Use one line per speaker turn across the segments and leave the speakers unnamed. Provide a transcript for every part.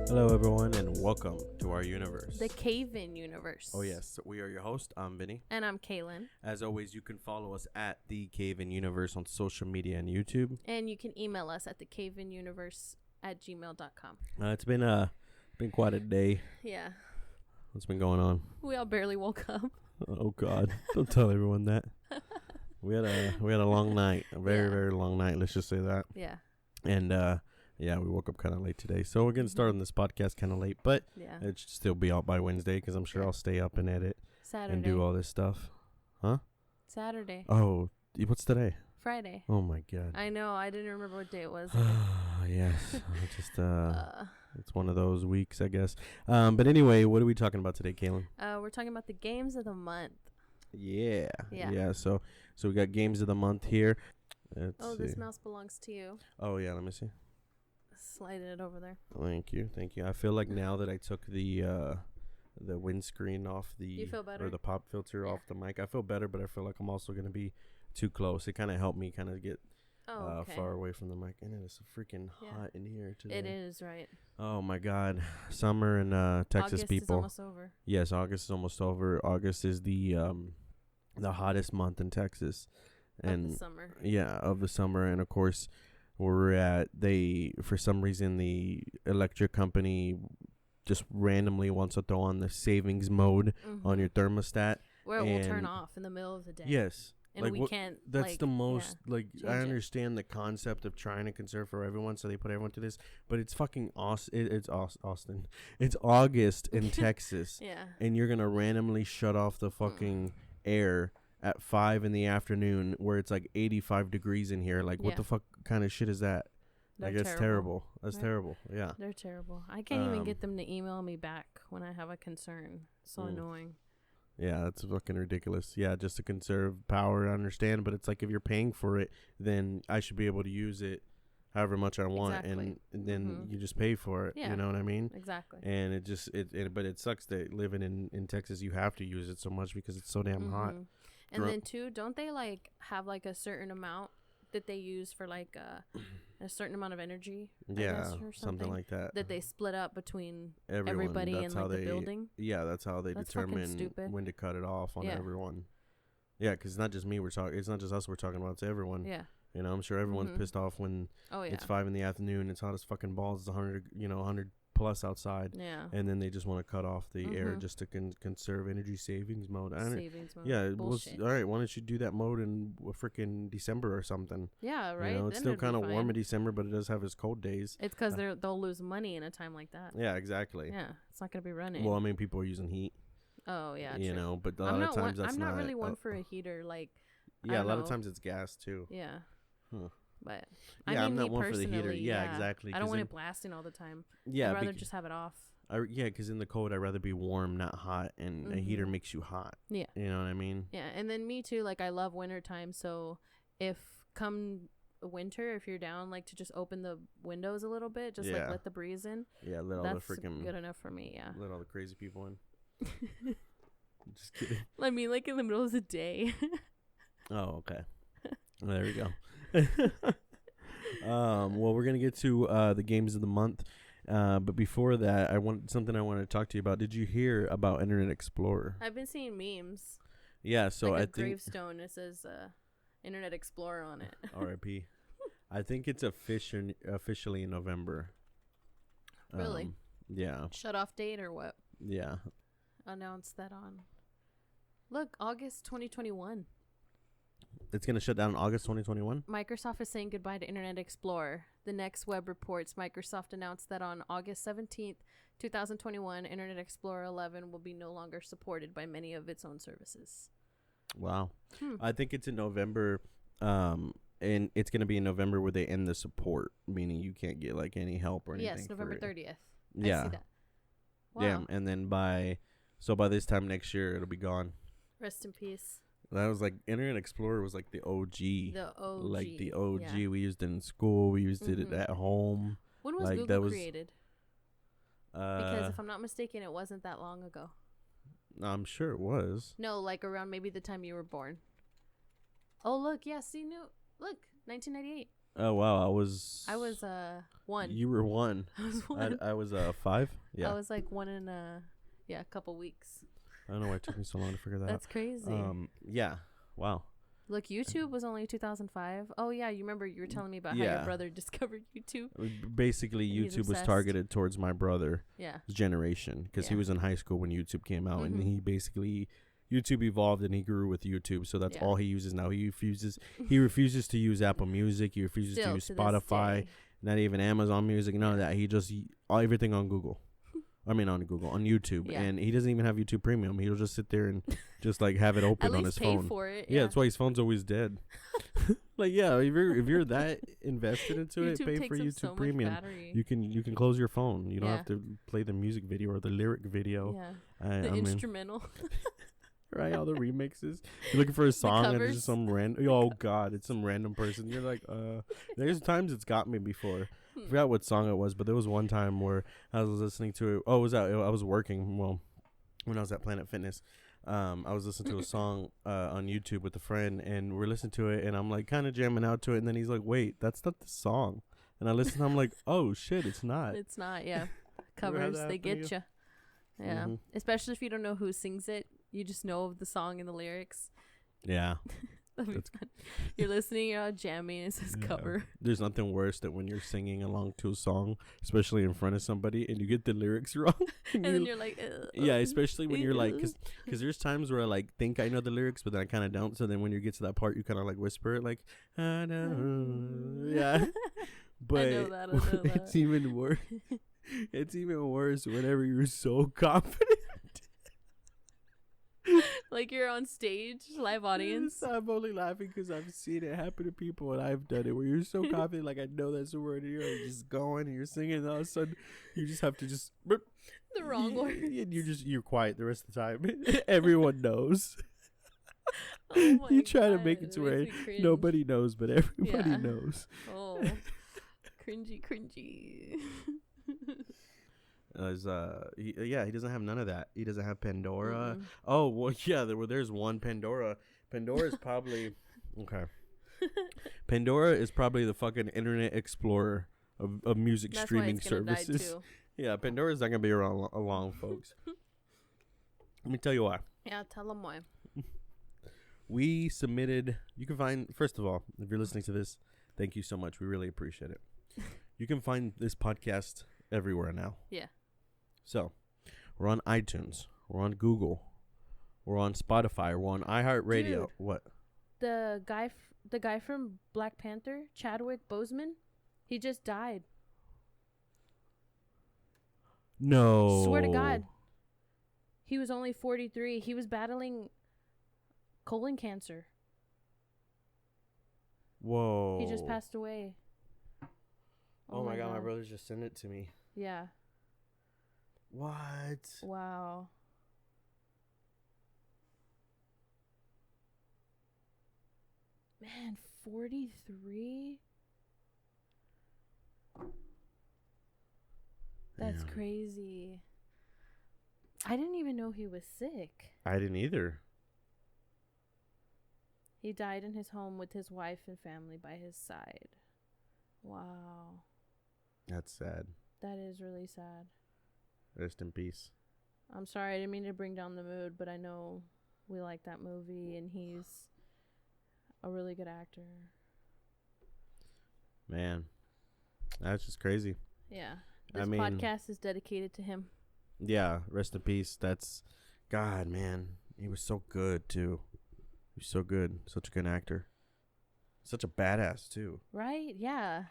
Hello, everyone, and welcome to our universe.
The CayVin Universe.
Oh, yes. We are your host. I'm Vinny.
And I'm Caylin.
As always, you can follow us at the CayVin Universe on social media and YouTube.
And you can email us at the CayVinUniverse@gmail.com.
It's been quite a day.
Yeah.
What's been going on?
We all barely woke up.
Oh, God. Don't tell everyone that. We had a long night. A very, very long night. Let's just say that.
Yeah.
And, yeah, we woke up kind of late today. So we're going to start on this podcast kind of late. But it should still be out by Wednesday because I'm sure I'll stay up and edit
Saturday.
and do all this stuff. Huh?
Saturday.
Oh, what's today?
Friday.
Oh, my God.
I know. I didn't remember what day it was.
Yes. It's one of those weeks, I guess. But anyway, what are we talking about today, Caylin?
We're talking about the games of the month.
Yeah. So we got games of the month here. Let's see.
This mouse belongs to you.
Oh, yeah. Let me see.
Slide it over there.
Thank you. I feel like now that I took the windscreen off
you feel better?
or the pop filter off the mic, I feel better, but I feel like I'm also going to be too close. It kind of helped me kind of get far away from the mic. And it is freaking hot in here today.
It is, right?
Oh, my God. Summer in Texas,
August
people.
August is almost over.
Yes, August is almost over. August is the hottest month in Texas. And
of the summer.
Yeah, of the summer. And, of course, for some reason, the electric company just randomly wants to throw on the savings mode on your thermostat.
Where it will turn off in the middle of the day.
Yes.
And we can't.
That's the most, I understand
it.
the concept of trying to conserve for everyone, so they put everyone to this, but it's fucking Austin. Austin. It's August in Texas.
Yeah.
And you're going to randomly shut off the fucking air at 5 in the afternoon where it's like 85 degrees in here. Like, what the fuck kind of shit is that?
They're
That's terrible. That's terrible. Yeah.
They're terrible. I can't even get them to email me back when I have a concern. So annoying.
Yeah, that's fucking ridiculous. Yeah, just to conserve power, I understand. But it's like, if you're paying for it, then I should be able to use it however much I want.
Exactly.
And then you just pay for it.
Yeah.
You know what I mean?
Exactly.
And but it sucks that living in Texas, you have to use it so much because it's so damn hot.
And then too, don't they like have like a certain amount that they use for like a certain amount of energy?
Yeah, something like that.
That they split up between everybody in like the building.
Yeah, that's how they determine when to cut it off on everyone. Yeah, because it's not just me. It's not just us. We're talking about. It's everyone.
Yeah.
You know, I'm sure everyone's pissed off when it's 5 in the afternoon. It's hot as fucking balls. It's 100 plus outside.
Yeah.
And then they just want to cut off the air just to conserve energy savings mode.
Savings mode.
Yeah. All right. Why don't you do that mode in freaking December or something?
Yeah. Right.
You know, it's still kind of warm in December, but it does have its cold days.
It's because they'll lose money in a time like that.
Yeah. Exactly.
Yeah. It's not gonna be running.
Well, I mean, people are using heat.
Oh yeah.
You
true.
know, but a lot of times that's
I'm not really one for a heater. Like.
Yeah. A lot of times it's gas too.
Yeah.
Huh.
But
I mean, I'm not one for the heater. Yeah, exactly.
I don't want it blasting all the time.
Yeah,
I'd rather just have it off.
Because in the cold, I'd rather be warm, not hot, and a heater makes you hot.
Yeah.
You know what I mean?
Yeah, and then me too, like I love winter time, so if come winter, if you're down, like to just open the windows a little bit, just like let the breeze in.
Yeah, let all the freaking...
good enough for me, yeah.
Let all the crazy people in. Just kidding.
I mean, like in the middle of the day.
Oh, okay. Well, there we go. Well, we're gonna get to the games of the month, but before that, I want to talk to you about. Did you hear about Internet Explorer?
I've been seeing memes.
Yeah, so
like
I
a
think
gravestone. It says Internet Explorer on it.
R.I.P. I think it's officially in November.
Really?
Yeah.
Shut off date or what?
Yeah.
Announced that on. Look, August 2021.
It's going to shut down in August 2021?
Microsoft is saying goodbye to Internet Explorer. The next web reports Microsoft announced that on August 17th, 2021, Internet Explorer 11 will be no longer supported by many of its own services.
Wow. I think it's in November, and it's going to be in November where they end the support, meaning you can't get like any help or anything.
Yes, November 30th.
Yeah.
I see that. Wow.
Damn. And then by this time next year, it'll be gone.
Rest in peace.
That was like Internet Explorer was like the OG.
The OG.
Like the OG.
Yeah.
We used it in school. We used it at home.
When was
like
Google created? Because if I'm not mistaken, it wasn't that long ago.
I'm sure it was.
No, like around maybe the time you were born. Oh, look. Yeah, see, look, 1998.
Oh wow, I was
1.
You were 1.
I was 1.
I was 5. Yeah.
I was like 1 in a couple weeks.
I don't know why it took me so long to figure that
That's crazy.
Yeah. Wow.
Look, YouTube was only 2005. Oh yeah, you remember you were telling me about how your brother discovered YouTube.
Basically, YouTube was targeted towards my brother's generation because he was in high school when YouTube came out, and he basically YouTube evolved and he grew with YouTube, so that's all he uses now. He refuses to use Apple Music. He refuses to use Spotify, not even Amazon Music. None of that. He just everything on Google. I mean on YouTube, and he doesn't even have YouTube Premium. He'll just sit there and just like have it open on his phone.
For it,
yeah, that's why his phone's always dead. Like if you're that invested into it, pay for YouTube Premium. You can close your phone. You don't have to play the music video or the lyric video.
Yeah, the instrumental.
Right, all the remixes. You're looking for a song and it's just some random. Oh God, it's some random person. You're like, There's times it's got me before. I forgot what song it was, but there was one time where I was listening to it. Oh, I was working. Well, when I was at Planet Fitness, I was listening to a song on YouTube with a friend, and we're listening to it, and I'm like kind of jamming out to it, and then he's like, "Wait, that's not the song." And I listen, I'm like, "Oh shit, it's not."
It's not. Yeah, covers they get you. Yeah, especially if you don't know who sings it. You just know of the song and the lyrics.
Yeah.
You're listening, you're all jamming, and it says cover.
There's nothing worse than when you're singing along to a song, especially in front of somebody, and you get the lyrics wrong.
and then you're like,
yeah, especially when you're like, because there's times where I like think I know the lyrics, but then I kind of don't. So then when you get to that part, you kind of like whisper it like, I know. Yeah. But
I know that.
It's even worse. It's even worse whenever you're so confident.
Like you're on stage, live audience.
Yes, I'm only laughing because I've seen it happen to people, and I've done it where you're so confident, like I know that's the word, and you're like just going and you're singing, and all of a sudden you just have to just
the wrong word,
and you're quiet the rest of the time. Everyone knows.
Oh my
you try
God,
to make it to where nobody knows, but everybody knows.
Oh, cringy.
He doesn't have none of that. He doesn't have Pandora. Oh well, yeah. There's one Pandora. Pandora is probably okay. Pandora is probably the fucking Internet Explorer of music streaming services. Yeah, Pandora's not gonna be around long, folks. Let me tell you why.
Yeah, tell them why.
We submitted. You can find, first of all, if you're listening to this, thank you so much. We really appreciate it. You can find this podcast everywhere now. Yeah. So, we're on iTunes. We're on Google. We're on Spotify. We're on iHeartRadio. Dude, what?
The guy from Black Panther, Chadwick Boseman, he just died.
No.
Swear to God. He was only 43. He was battling colon cancer.
Whoa.
He just passed away.
Oh my God, my brother just sent it to me.
Yeah.
What?
Wow. Man, 43? That's crazy. I didn't even know he was sick.
I didn't either.
He died in his home with his wife and family by his side. Wow.
That's sad.
That is really sad.
Rest in peace.
I'm sorry, I didn't mean to bring down the mood, but I know we like that movie, and he's a really good actor.
Man, that's just crazy.
Yeah. This podcast is dedicated to him.
Yeah, rest in peace. That's, God, man. He was so good, too. He was so good. Such a good actor. Such a badass, too.
Right? Yeah.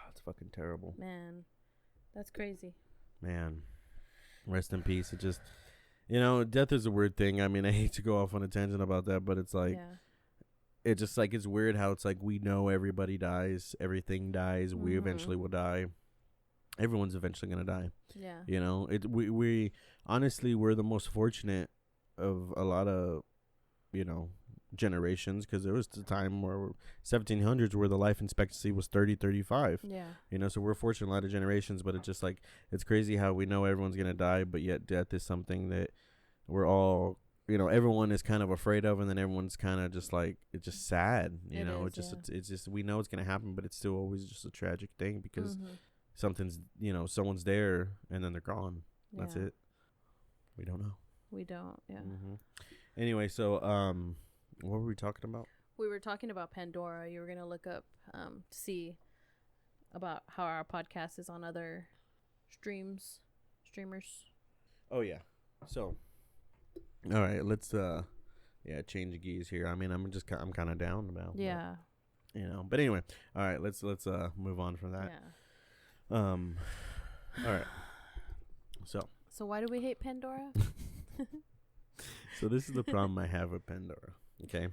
It's fucking terrible.
Man. That's crazy.
Man. Rest in peace. It just, death is a weird thing. I mean, I hate to go off on a tangent about that, but it's like, it just like, it's weird how it's like, we know everybody dies. Everything dies. Mm-hmm. We eventually will die. Everyone's eventually going to die. Yeah. We honestly, we're the most fortunate of a lot of, generations, because there was the time where 1700s where the life expectancy was 30, 35. Yeah. So we're fortunate a lot of generations, but it's just like, it's crazy how we know everyone's going to die, but yet death is something that we're all everyone is kind of afraid of, and then everyone's kind of just like, it's just sad, it's just we know it's gonna happen, but it's still always just a tragic thing because something's someone's there and then they're gone. That's it. We don't know. Anyway, so what were we talking about?
We were talking about Pandora. You were gonna look up to see about how our podcast is on other streamers.
Oh yeah. So all right, let's change the gears here. I mean, I'm kind of down about.
Yeah.
But anyway, all right, let's move on from that.
Yeah.
All right.
So why do we hate Pandora?
So this is the problem I have with Pandora. Okay.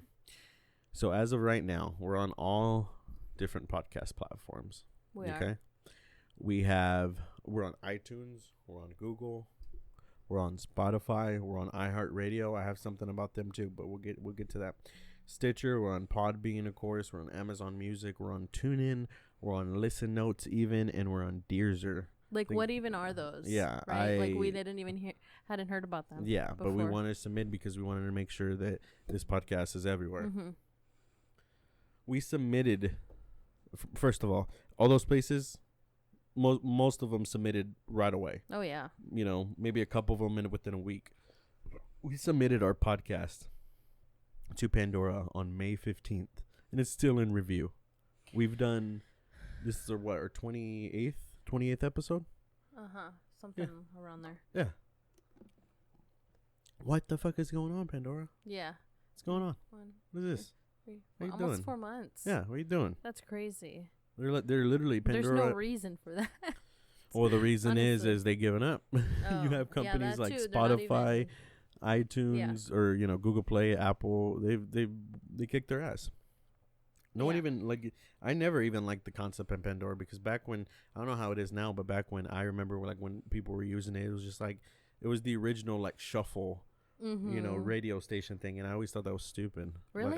So as of right now, we're on all different podcast platforms.
We are.
We're on iTunes, we're on Google, we're on Spotify, we're on iHeartRadio. I have something about them too, but we'll get to that. Stitcher, we're on Podbean, of course, we're on Amazon Music, we're on TuneIn, we're on Listen Notes even, and we're on Deezer.
Like, what even are those?
Yeah.
Right? Like, we hadn't heard about them.
Yeah,
before.
But we wanted to submit because we wanted to make sure that this podcast is everywhere.
Mm-hmm.
We submitted, first of all those places, most of them submitted right away.
Oh, yeah.
Maybe a couple of them within a week. We submitted our podcast to Pandora on May 15th, and it's still in review. We've done, this is our 28th episode?
Something around there.
Yeah. What the fuck is going on, Pandora?
Yeah.
What's going on? What is this? What are you
almost
doing?
4 months.
Yeah, what are you doing?
That's crazy.
They're literally Pandora.
There's no reason for that.
Well, the reason is they giving up. You have companies like Spotify, iTunes, or Google Play, Apple. They kicked their ass. No one even I never even liked the concept of Pandora because back when, I don't know how it is now, but back when I remember when people were using it, it was just like, it was the original shuffle, radio station thing, and I always thought that was stupid.
Really?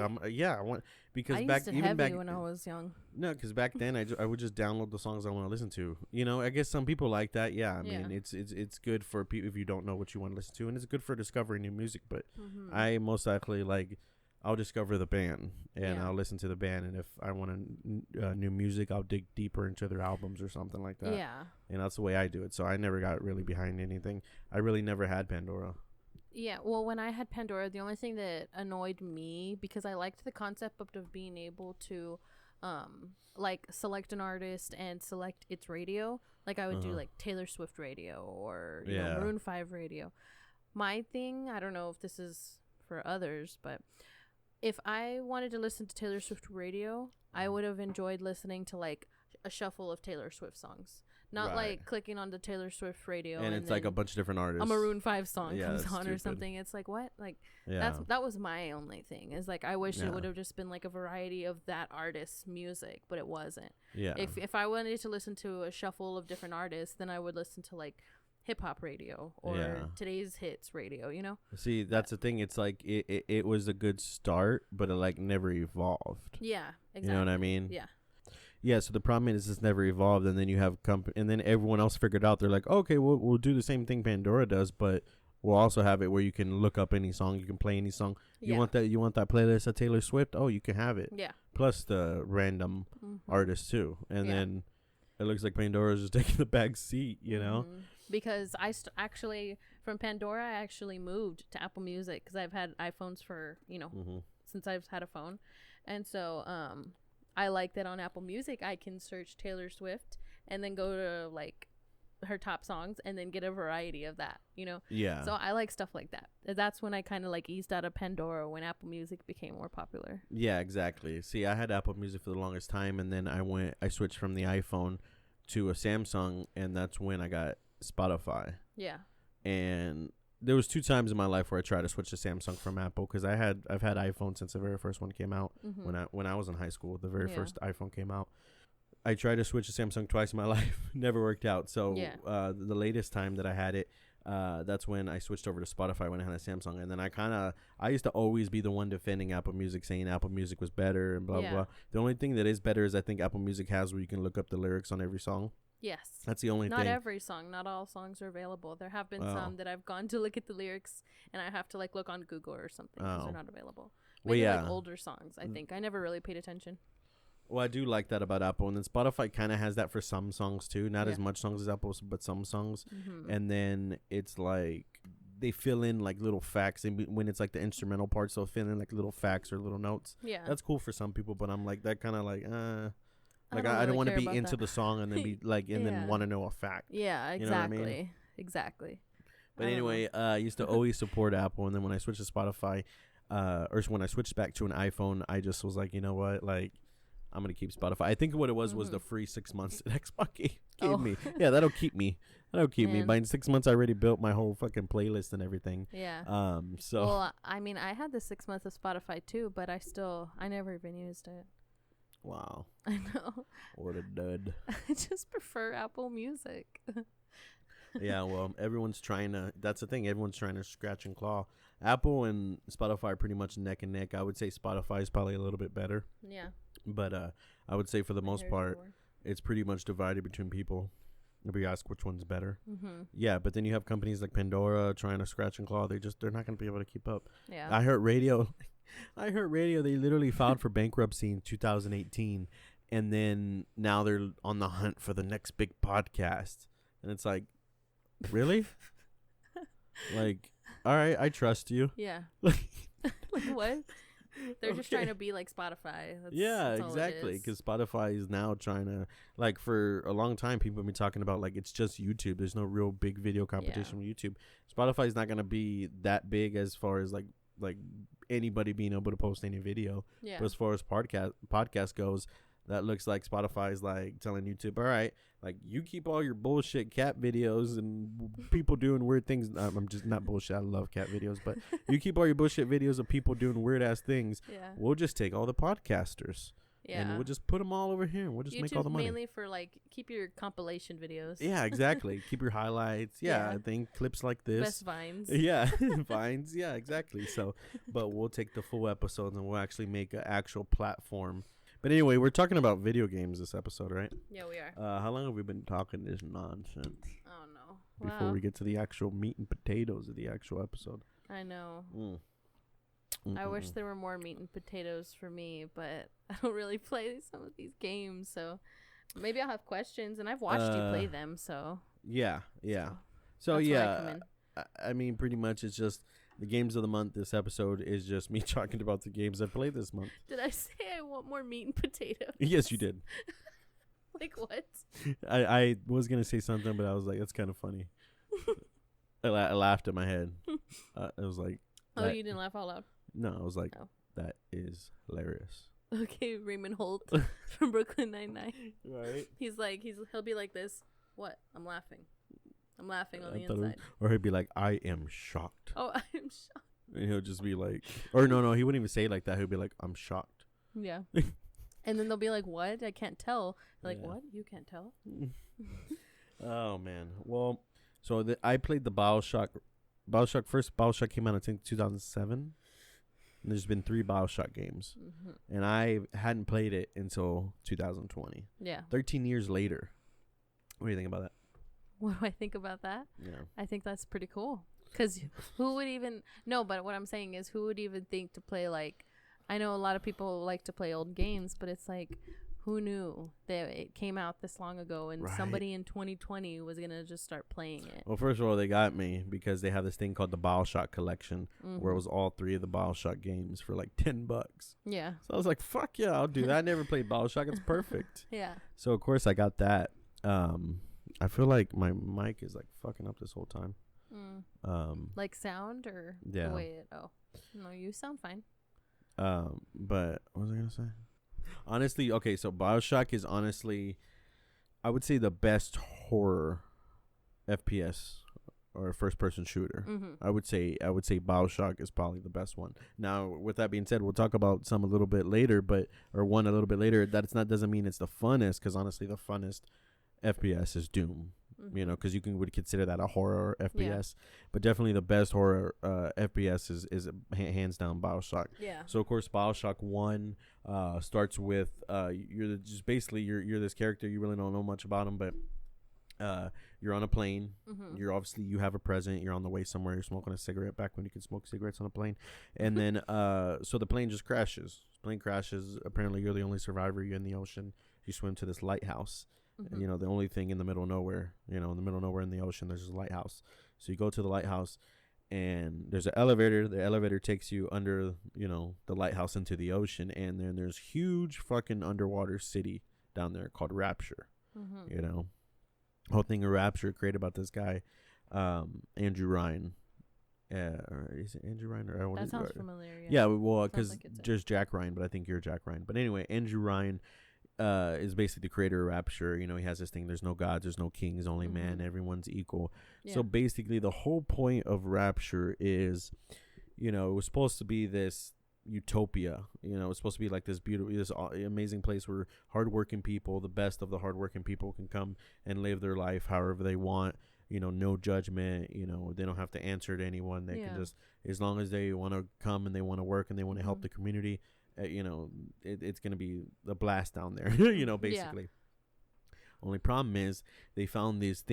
Because
I
back
used to
even back
when I was young.
No, because back then I would just download the songs I want to listen to. I guess some people like that. Yeah, I mean it's good for people if you don't know what you want to listen to, and it's good for discovering new music. But I most likely I'll discover the band and I'll listen to the band, and if I want new music, I'll dig deeper into their albums or something like that.
Yeah,
and that's the way I do it. So I never got really behind anything. I really never had Pandora.
Yeah, well, when I had Pandora, the only thing that annoyed me, because I liked the concept of being able to, select an artist and select its radio. Like, I would do, Taylor Swift radio or, Maroon 5 radio. My thing, I don't know if this is for others, but if I wanted to listen to Taylor Swift radio, I would have enjoyed listening to, a shuffle of Taylor Swift songs. Not clicking on the Taylor Swift radio
and it's a bunch of different artists.
A Maroon 5 song comes on or something. It's like, what? That was my only thing. Is I wish it would have just been a variety of that artist's music, but it wasn't. Yeah. If I wanted to listen to a shuffle of different artists, then I would listen to hip hop radio or today's hits radio,
See, that's the thing. It's it was a good start, but it never evolved.
Yeah, exactly.
You know what I mean?
Yeah.
Yeah, so the problem is it's never evolved, and then you have and then everyone else figured out. They're like, okay, we'll do the same thing Pandora does, but we'll also have it where you can look up any song, you can play any song. You want that playlist of Taylor Swift? Oh, you can have it.
Yeah.
Plus the random artists too, and then it looks like Pandora's just taking the back seat,
Because I actually from Pandora, I actually moved to Apple Music because I've had iPhones for since I've had a phone, and so I like that on Apple Music I can search Taylor Swift and then go to her top songs and then get a variety of that, Yeah. So I like stuff like that. That's when I kind of eased out of Pandora when Apple Music became more popular.
Yeah, exactly. See, I had Apple Music for the longest time, and then I switched from the iPhone to a Samsung, and that's when I got Spotify.
Yeah.
And there was 2 times in my life where I tried to switch to Samsung from Apple because I've had iPhone since the very first one came out. When I was in high school. The very first iPhone came out. I tried to switch to Samsung twice in my life. Never worked out. So the latest time that I had it, that's when I switched over to Spotify when I had a Samsung. And then I used to always be the one defending Apple Music, saying Apple Music was better and blah, blah. The only thing that is better is I think Apple Music has where you can look up the lyrics on every song.
Yes.
That's the only thing.
Not every song. Not all songs are available. There have been some that I've gone to look at the lyrics and I have to like look on Google or something because they're not available. Maybe like older songs, I think. I never really paid attention.
Well, I do like that about Apple. And then Spotify kind of has that for some songs too. Not as much songs as Apple, but some songs. Mm-hmm. And then it's like they fill in like little facts. And when it's like the instrumental parts, they'll fill in like little facts or little notes. Yeah. That's cool for some people. But I'm like, that kind of like, I don't want to be into the song and then be like, and then want to know a fact.
Yeah, exactly. You know what I mean? Exactly.
But anyway, I used to always support Apple. And then when I switched to Spotify, or when I switched back to an iPhone, I just was like, you know what? Like, I'm going to keep Spotify. I think what it was the free 6 months that Xbox gave me. Yeah, that'll keep me. Me. By 6 months, I already built my whole fucking playlist and everything.
Yeah.
So.
Well, I mean, I had the 6 months of Spotify too, but I never even used it.
Wow.
I know.
What a dud.
I just prefer Apple Music.
Yeah, well, that's the thing. Everyone's trying to scratch and claw. Apple and Spotify are pretty much neck and neck. I would say Spotify is probably a little bit better.
Yeah.
But I would say for the most part, it's pretty much divided between people. If you ask which one's better. Mm-hmm. Yeah, but then you have companies like Pandora trying to scratch and claw. They're not going to be able to keep up.
Yeah.
iHeartRadio, they literally filed for bankruptcy in 2018. And then now they're on the hunt for the next big podcast. And it's like, really? Like, all right, I trust you.
Yeah. Like what? They're just trying to be like Spotify. That's
exactly. Because Spotify is now trying to, like, for a long time, people have been talking about, like, it's just YouTube. There's no real big video competition with YouTube. Spotify is not going to be that big as far as, like anybody being able to post any video. Yeah. But as far as podcast goes, that looks like Spotify is, like, telling YouTube, all right, like, you keep all your bullshit cat videos and people doing weird things. I'm just not bullshit. I love cat videos. But you keep all your bullshit videos of people doing weird-ass things. Yeah. We'll just take all the podcasters. Yeah. And we'll just put them all over here. And we'll just make all the money.
Mainly for, like, keep your compilation videos.
Yeah, exactly. Keep your highlights. Yeah, I think clips like this.
Best Vines.
Yeah, Vines. Yeah, exactly. So, but we'll take the full episodes and we'll actually make an actual platform. But anyway, we're talking about video games this episode, right?
Yeah, we are.
How long have we been talking this nonsense?
Oh, no.
Before we get to the actual meat and potatoes of the actual episode.
I know. I wish there were more meat and potatoes for me, but I don't really play some of these games, so maybe I'll have questions, and I've watched you play them, so.
Yeah. So yeah, I mean, pretty much it's just the games of the month. This episode is just me talking about the games I played this month.
Did I say I want more meat and potatoes?
Yes, you did.
Like what?
I was going to say something, but I was like, that's kind of funny. I laughed in my head. It was like.
Oh, you didn't laugh out loud?
No, I was like, that is hilarious.
Okay, Raymond Holt from Brooklyn Nine-Nine.
Right.
He'll be like this. What? I'm laughing on the inside.
Or he'd be like, I am shocked.
Oh, I am shocked.
And he'll just be like, or no, he wouldn't even say it like that. He'd be like, I'm shocked.
Yeah. And then they'll be like, what? I can't tell. Like, what? You can't tell?
Oh, man. Well, so I played the Bioshock. First Bioshock came out, I think, 2007. And there's been 3 Bioshock games. Mm-hmm. And I hadn't played it until 2020. Yeah. 13 years later. What do you think about that?
What do I think about that?
Yeah.
I think that's pretty cool. Because who would even... No, but what I'm saying is who would even think to play, like... I know a lot of people like to play old games, but it's like... Who knew that it came out this long ago and somebody in 2020 was going to just start playing it?
Well, first of all, they got me because they have this thing called the Bioshock Collection where it was all 3 of the Bioshock games for like $10.
Yeah.
So I was like, fuck yeah, I'll do that. I never played Bioshock. It's perfect.
Yeah.
So, of course, I got that. I feel like my mic is like fucking up this whole time.
Like sound or the way it... Oh. No, you sound fine.
But what was I going to say? Honestly, okay, so Bioshock is honestly, I would say, the best horror FPS or first-person shooter. Mm-hmm. I would say Bioshock is probably the best one. Now, with that being said, we'll talk about some a little bit later, one a little bit later. Doesn't mean it's the funnest, because honestly, the funnest FPS is Doom. Mm-hmm. You know, because would consider that a horror FPS, but definitely the best horror FPS is hands down Bioshock.
Yeah.
So of course Bioshock 1 starts with you're this character, you really don't know much about him, but You're on a plane.
Mm-hmm.
You're obviously, you have a present. You're on the way somewhere. You're smoking a cigarette back when you could smoke cigarettes on a plane. And then so the plane just crashes. Plane crashes. Apparently you're the only survivor. You're in the ocean. You swim to this lighthouse.
Mm-hmm.
You know, the only thing in the middle of nowhere. You know, in the middle of nowhere in the ocean, there's a lighthouse. So you go to the lighthouse, and there's an elevator. The elevator takes you under, you know, the lighthouse into the ocean, and then there's huge fucking underwater city down there called Rapture.
Mm-hmm.
You know, whole thing of Rapture created about this guy, Andrew Ryan. Or is it Andrew Ryan? Or
that sounds familiar.
Yeah, well, because
like
just Jack Ryan, but I think you're Jack Ryan. But anyway, Andrew Ryan is basically the creator of Rapture. You know, he has this thing: there's no gods, there's no kings, only man. Everyone's equal. Yeah. So basically, the whole point of Rapture is, you know, it was supposed to be this utopia. You know, it's supposed to be like this beautiful, this amazing place where hardworking people, the best of the hardworking people, can come and live their life however they want. You know, no judgment. You know, they don't have to answer to anyone. They can just, as long as they want to come and they want to work and they want to help the community, you know, it's going to be a blast down there, you know, basically. Only problem is they found these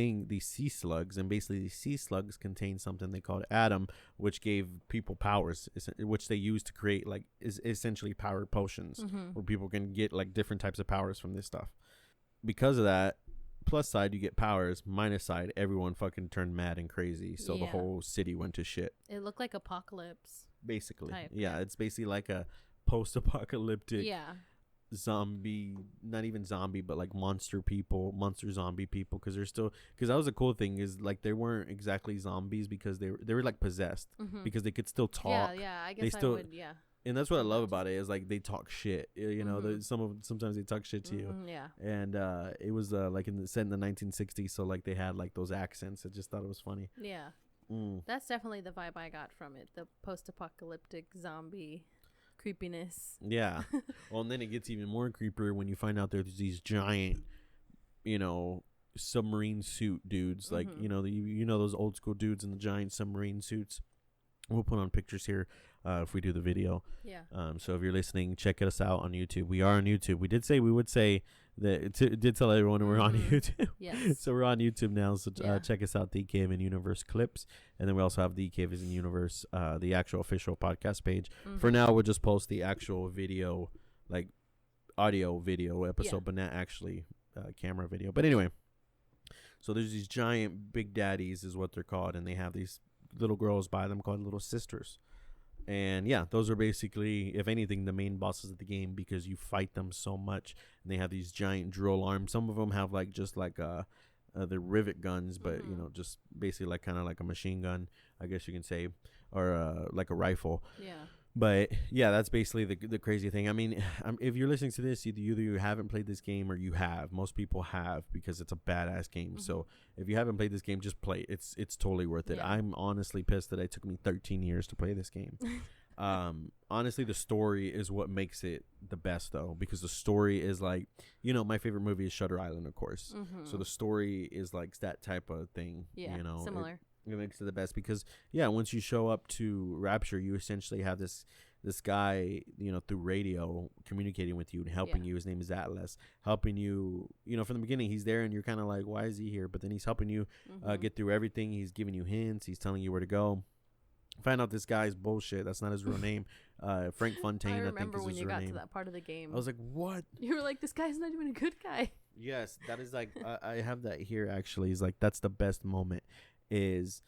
sea slugs, and basically these sea slugs contain something they called Adam, which gave people powers, which they use to create like is essentially power potions, where people can get like different types of powers from this stuff. Because of that, plus side, you get powers. Minus side, everyone fucking turned mad and crazy. So the whole city went to shit.
It looked like apocalypse.
Basically.
Type.
Yeah, it's basically like a post-apocalyptic zombie, not even zombie, but like monster zombie people. Because that was a cool thing, is like they weren't exactly zombies because they were like possessed, because they could still talk.
I guess I would.
And that's what I love about it, is like they talk shit. You know, sometimes they talk shit to you. And it was like set in the 1960s, so like they had like those accents. I just thought it was funny.
Yeah, that's definitely the vibe I got from it. The post-apocalyptic zombie creepiness. Yeah.
Well, and then it gets even more creepier when you find out there's these giant, you know, submarine suit dudes. Like you know those old school dudes in the giant submarine suits. We'll put on pictures here if we do the video.
Yeah.
So if you're listening, check us out on YouTube. We are on YouTube. We did say we would say that. Did tell everyone we're on YouTube.
Yes.
So we're on YouTube now. So check us out, the CayVin Universe clips, and then we also have the CayVin Universe, the actual official podcast page. For now, we'll just post the actual video, like audio video episode, but not actually camera video. But anyway, so there's these giant big daddies, is what they're called, and they have these little girls by them called little sisters. And yeah, those are basically, if anything, the main bosses of the game, because you fight them so much, and they have these giant drill arms. Some of them have like just like the rivet guns, but you know, just basically like kind of like a machine gun, I guess you can say, or like a rifle.
Yeah.
But yeah, that's basically the crazy thing. I mean, if you're listening to this, either you haven't played this game or you have. Most people have, because it's a badass game. So if you haven't played this game, just play it. It's totally worth it. I'm honestly pissed that it took me 13 years to play this game. Honestly, the story is what makes it the best, though, because the story is like, you know, my favorite movie is Shutter Island, of course. So the story is like that type of thing.
Yeah,
you know,
similar.
It makes it the best because, yeah, once you show up to Rapture, you essentially have this guy, you know, through radio communicating with you and helping you. His name is Atlas, helping you, you know, from the beginning. He's there and you're kind of like, why is he here? But then he's helping you get through everything. He's giving you hints. He's telling you where to go. Find out this guy's bullshit. That's not his real name. Frank Fontaine, I think, is his real name.
I remember when you got to that part of the game.
I was like, what?
You were like, this guy's not even a good guy.
Yes, that is like, I have that here, actually. It's like, that's the best moment, is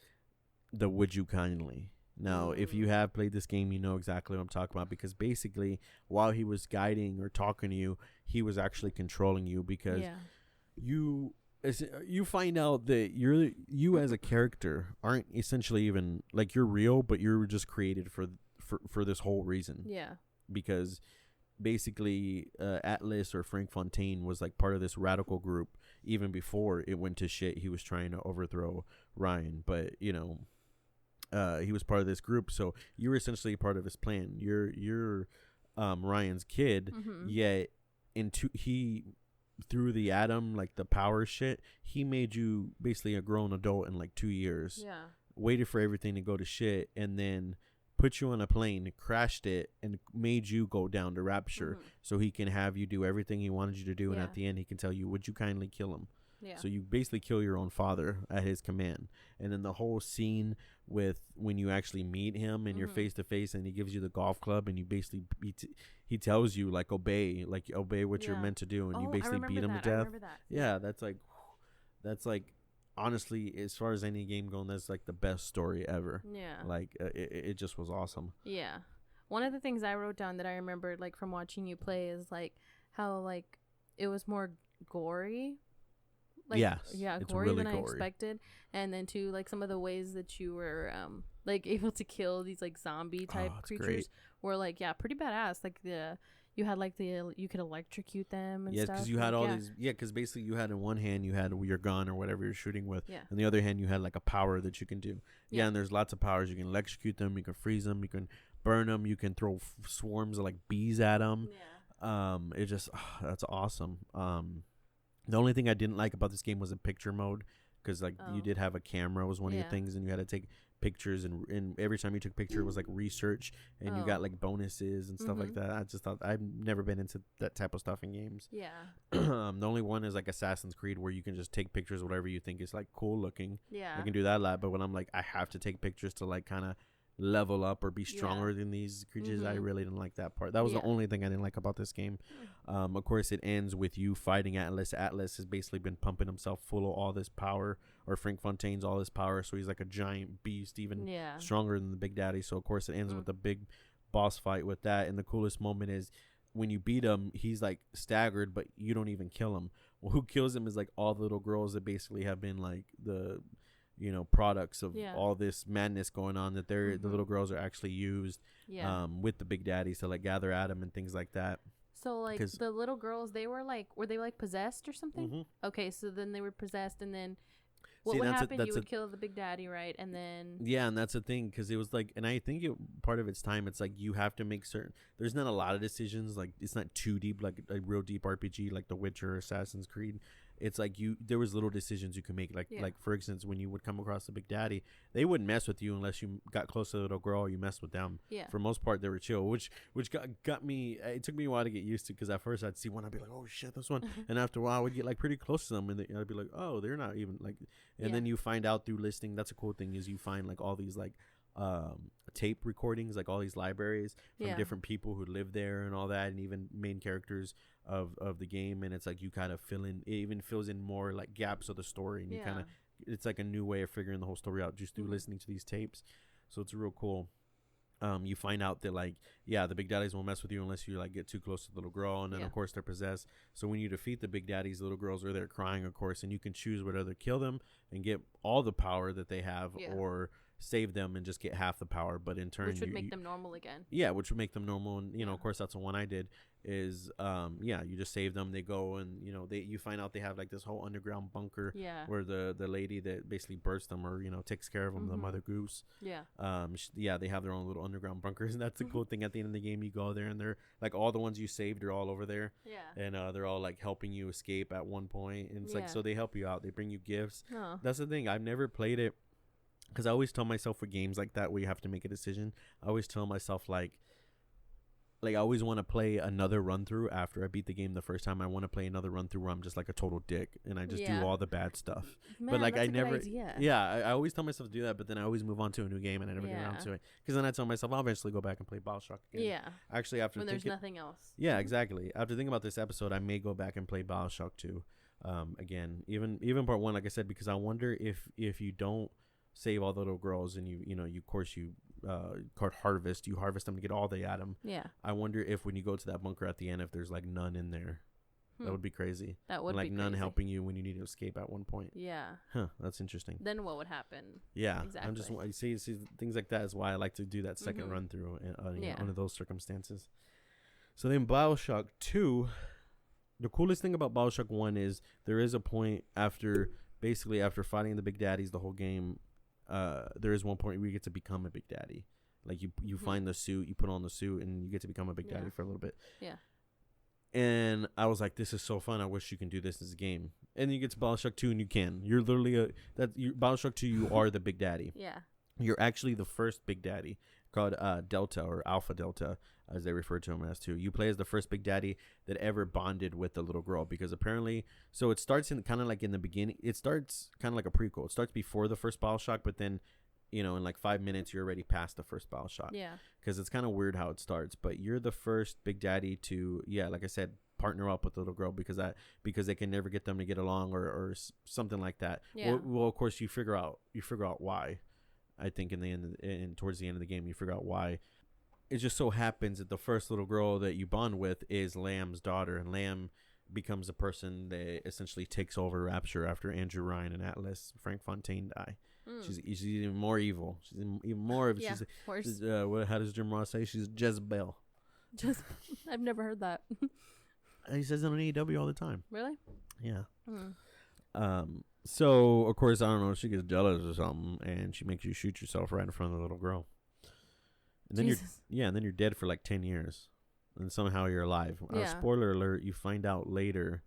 the would you kindly. Now, if you have played this game, you know exactly what I'm talking about, because basically while he was guiding or talking to you, he was actually controlling you, because you find out that you as a character aren't essentially even like, you're real, but you're just created for this whole reason.
Yeah.
Because basically Atlas, or Frank Fontaine, was like part of this radical group even before it went to shit. He was trying to overthrow Ryan, but you know, he was part of this group, so you were essentially part of his plan. You're Ryan's kid, yet he through the Adam, like the power shit, he made you basically a grown adult in like 2 years.
Yeah.
Waited for everything to go to shit, and then put you on a plane, crashed it, and made you go down to Rapture so he can have you do everything he wanted you to do, and at the end he can tell you, would you kindly kill him?
Yeah.
So you basically kill your own father at his command. And then the whole scene with when you actually meet him and you're face to face and he gives you the golf club and you basically he tells you like obey what you're meant to do, and you basically beat him to death. Yeah, that's like honestly, as far as any game going, that's like the best story ever.
Yeah.
Like it just was awesome.
Yeah. One of the things I wrote down that I remembered like from watching you play is like how like it was more gory. Like,
yeah,
gory
really
than I expected. And then too, like some of the ways that you were like able to kill these like zombie type creatures great. Were like pretty badass. Like you had like you could electrocute them and stuff.
Because you had all these because basically you had in one hand you had your gun or whatever you're shooting with, and the other hand you had like a power that you can do. And there's lots of powers. You can electrocute them, you can freeze them, you can burn them, you can throw swarms of like bees at them. It just that's awesome. The only thing I didn't like about this game was the picture mode, because like you did have a camera was one of your things, and you had to take pictures, and every time you took a picture it was like research, and you got like bonuses and stuff like that. I just thought I've never been into that type of stuff in games. The only one is like Assassin's Creed, where you can just take pictures of whatever you think is like cool looking. I can do that a lot, but when I'm like I have to take pictures to like kind of level up or be stronger than these creatures, I really didn't like that part. That was the only thing I didn't like about this game. Of course it ends with you fighting Atlas. Atlas has basically been pumping himself full of all this power, or Frank Fontaine's all this power, so he's like a giant beast, even stronger than the Big Daddy. So of course it ends with a big boss fight with that, and the coolest moment is when you beat him, he's like staggered, but you don't even kill him. Well, who kills him is like all the little girls that basically have been like the products of all this madness going on, that they're the little girls are actually used with the Big Daddies to like gather at him and things like that.
So like the little girls, were they like possessed or something? Okay, so then they were possessed, and then what would happen? You would kill the Big Daddy, right? And then
and that's the thing, because it was like, and I think part of its time, it's like you have to make certain. There's not a lot of decisions, like it's not too deep, like a real deep RPG like The Witcher or Assassin's Creed. It's like there was little decisions you could make, like for instance, when you would come across the Big Daddy, they wouldn't mess with you unless you got close to the little girl or you messed with them. For most part they were chill, which got me. It took me a while to get used to, because at first I'd see one, I'd be like, oh shit, this one, and after a while I would get like pretty close to them, and I'd be like, oh, they're not even like, and then you find out through listening. That's a cool thing, is you find like all these like tape recordings, like all these libraries from different people who live there and all that, and even main characters of the game, and it's like you kind of fill in, it even fills in more like gaps of the story, and you kind of, it's like a new way of figuring the whole story out just through listening to these tapes. So it's real cool. You find out that like the Big Daddies won't mess with you unless you like get too close to the little girl, and then of course they're possessed. So when you defeat the Big Daddies, the little girls are there crying, of course, and you can choose whether to kill them and get all the power that they have, or save them and just get half the power, but in turn
which would make them normal again.
Which would make them normal, and of course that's the one I did, is you just save them, they go, and you find out they have like this whole underground bunker where the lady that basically births them, or takes care of them, the Mother Goose, they have their own little underground bunkers, and that's the cool thing. At the end of the game, you go there and they're like, all the ones you saved are all over there, and they're all like helping you escape at one point, and it's like, so they help you out, they bring you gifts. That's the thing, I've never played it, because I always tell myself, for games like that where you have to make a decision, I always tell myself like I always want to play another run through after I beat the game the first time. I want to play another run through where I'm just like a total dick and I just do all the bad stuff.
Man,
but like
that's
I never, I always tell myself to do that, but then I always move on to a new game and I never get around to it, because then I tell myself I'll eventually go back and play Bioshock again. Actually, after
when there's nothing else.
Exactly. After thinking about this episode, I may go back and play Bioshock 2 again, even part 1, like I said, because I wonder if you don't save all the little girls and you harvest them to get all the atom. I wonder if when you go to that bunker at the end, if there's like none in there. That would be crazy.
That would
like
be
none
crazy.
Helping you when you need to escape at one point. That's interesting.
Then what would happen?
Exactly. I'm just see things like that is why I like to do that second run through under those circumstances. So then Bioshock 2, the coolest thing about Bioshock 1 is there is a point after fighting the Big Daddies the whole game. There is one point where you get to become a Big Daddy. Like you find the suit, you put on the suit, and you get to become a Big Daddy for a little bit. And I was like, this is so fun. I wish you can do this as a game. And you get to Bioshock 2 and you can. You're literally Bioshock 2, you are the Big Daddy. You're actually the first Big Daddy. called Delta, or Alpha Delta, as they refer to him as too. You play as the first Big Daddy that ever bonded with the little girl, because apparently, so it starts in kind of like in the beginning. It starts kind of like a prequel. It starts before the first Bioshock, but then, in like 5 minutes, you're already past the first Bioshock.
Yeah.
Because it's kind of weird how it starts, but you're the first Big Daddy to, like I said, partner up with the little girl because they can never get them to get along or something like that.
Yeah.
Well, of course, you figure out why. I think towards the end of the game, you figure out why. It just so happens that the first little girl that you bond with is Lamb's daughter, and Lamb becomes the person that essentially takes over Rapture after Andrew Ryan and Atlas Frank Fontaine die. She's even more evil. She's even more of she's how does Jim Ross say? She's Jezebel.
I've never heard that.
He says it on AEW all the time.
Really?
Yeah. So of course, I don't know, she gets jealous or something, and she makes you shoot yourself right in front of the little girl. And then you're dead for like 10 years, and somehow you're alive. Spoiler alert: you find out later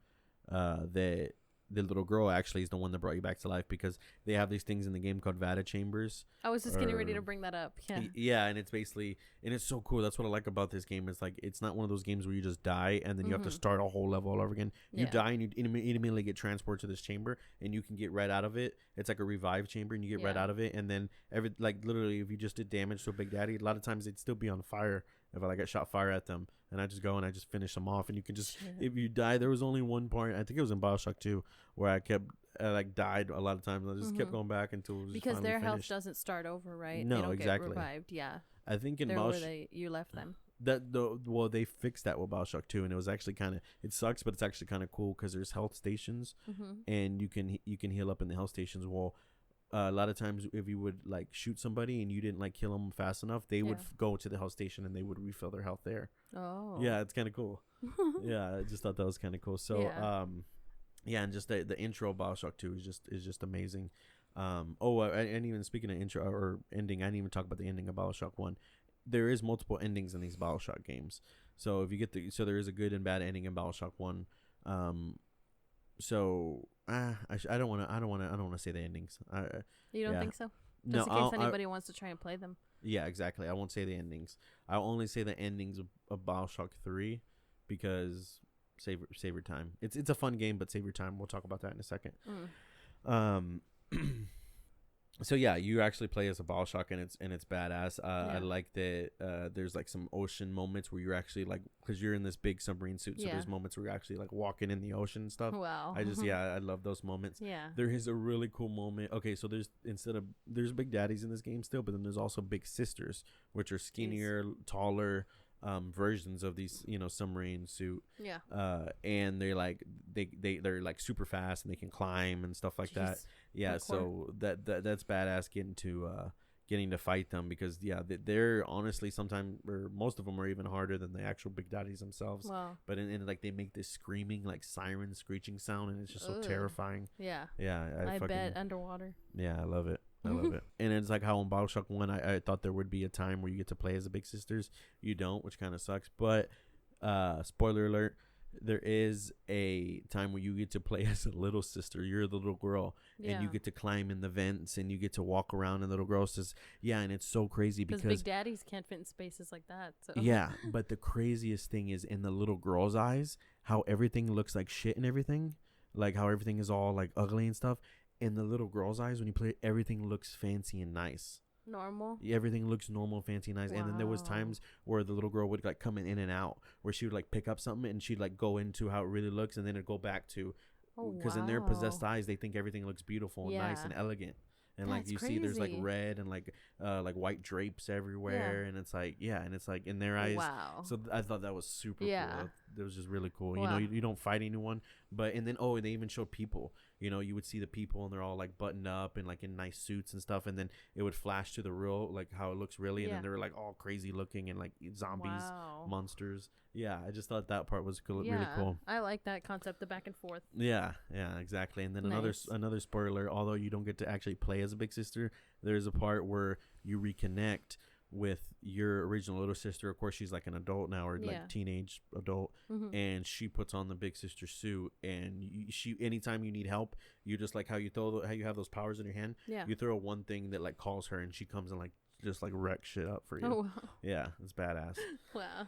that the little girl actually is the one that brought you back to life, because they have these things in the game called Vata chambers.
I was just getting ready to bring that up.
And it's basically, and it's so cool. That's what I like about this game. It's like, it's not one of those games where you just die and then you have to start a whole level all over again. You die and you immediately get transported to this chamber, and you can get right out of it. It's like a revive chamber, and you get right out of it. And then literally, if you just did damage to a Big Daddy, a lot of times they'd still be on fire if I got shot fire at them. And I just go and I just finish them off. And you can just, if you die, there was only one part, I think it was in Bioshock 2, where I kept, died a lot of times. I just kept going back until it was
because their
finished.
Health doesn't start over, right?
No,
they don't
exactly.
Get revived, yeah.
I think in
Bioshock, you left them.
They fixed that with Bioshock 2, and it was actually kind of, it sucks, but it's actually kind of cool because there's health stations, and you can heal up in the health stations. Well, a lot of times if you would shoot somebody and you didn't kill them fast enough, they would go to the health station and they would refill their health there.
Oh
yeah, it's kind of cool. Yeah, I just thought that was kind of cool. So and just the intro of Bioshock 2 is just amazing. And even speaking of intro or ending, I didn't even talk about the ending of Bioshock 1. There is multiple endings in these Bioshock games, so if you get there is a good and bad ending in Bioshock 1. I don't want to say the endings.
You don't think so? Just in case anybody wants to try and play them.
Yeah, exactly. I won't say the endings. I'll only say the endings of Bioshock 3, because save your time. It's a fun game, but save your time. We'll talk about that in a second. So yeah, you actually play as a Bioshock, and it's badass. I like that there's some ocean moments where you're actually because you're in this big submarine suit, so there's moments where you're actually walking in the ocean and stuff.
Wow.
I love those moments.
Yeah.
There is a really cool moment. Okay, so there's Big Daddies in this game still, but then there's also Big Sisters, which are skinnier, taller versions of these submarine suit.
Yeah.
And they're super fast, and they can climb and stuff like that. Yeah, so that's badass getting to fight them, because they're honestly sometimes, or most of them, are even harder than the actual Big Daddies themselves.
Wow.
But in they make this screaming siren screeching sound, and it's just so terrifying.
Yeah.
Yeah,
I bet underwater.
Yeah, I love it. And it's how in Bioshock 1 I thought there would be a time where you get to play as the Big Sisters. You don't, which kind of sucks, but spoiler alert, there is a time where you get to play as a little sister. You're the little girl, and you get to climb in the vents, and you get to walk around, and the little girl says, and it's so crazy because
Big Daddies can't fit in spaces like that. So.
Yeah, but the craziest thing is in the little girl's eyes, how everything looks like shit and everything, how everything is all ugly and stuff. In the little girl's eyes, when you play, everything looks fancy and nice.
Normal.
Everything looks normal, fancy, nice. Wow. And then there was times where the little girl would come in and out, where she would pick up something and she'd go into how it really looks, and then it'd go back to, because in their possessed eyes they think everything looks beautiful and nice and elegant. And
that's
you
crazy.
see there's red and white drapes everywhere, and it's and it's in their eyes.
Wow.
So I thought that was super cool. That was just really cool.
Wow.
You don't fight anyone, but and then they even showed people. You would see the people, and they're all buttoned up and in nice suits and stuff, and then it would flash to the real how it looks really, and then they were all crazy looking and zombies, monsters. Yeah, I just thought that part was cool, really cool.
I like that concept, the back and forth.
Yeah, exactly. And then another spoiler, although you don't get to actually play as a Big Sister, there's a part where you reconnect with your original little sister. Of course, she's an adult now, or teenage adult, and she puts on the Big Sister suit, and she anytime you need help, you just how you have those powers in your hand, you throw one thing that calls her, and she comes and just like wreck shit up for you.
Oh, wow.
Yeah, it's badass.
Wow.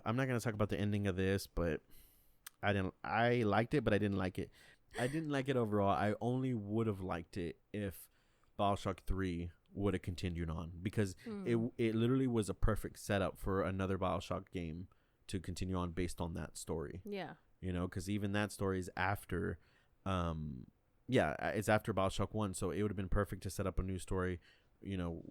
I'm not gonna talk about the ending of this, but I liked it, but I didn't like it. I didn't like it overall. I only would have liked it if Bioshock 3 would have continued on, because it literally was a perfect setup for another Bioshock game to continue on based on that story.
Yeah.
You know, because even that story is after, it's after Bioshock 1, so it would have been perfect to set up a new story, you know,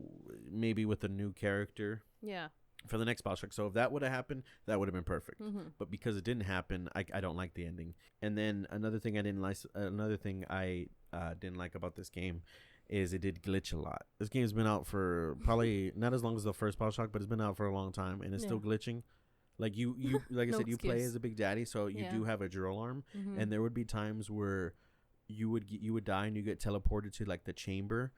maybe with a new character.
Yeah.
For the next Bioshock. So if that would have happened, that would have been perfect.
Mm-hmm.
But because it didn't happen, I don't like the ending. And then another thing I didn't like about this game is it did glitch a lot. This game's been out for probably not as long as the first Bioshock, but it's been out for a long time, and it's still glitching. Like you like I said, you play as a Big Daddy, so you do have a drill arm, and there would be times where you would die and you get teleported to like the chamber,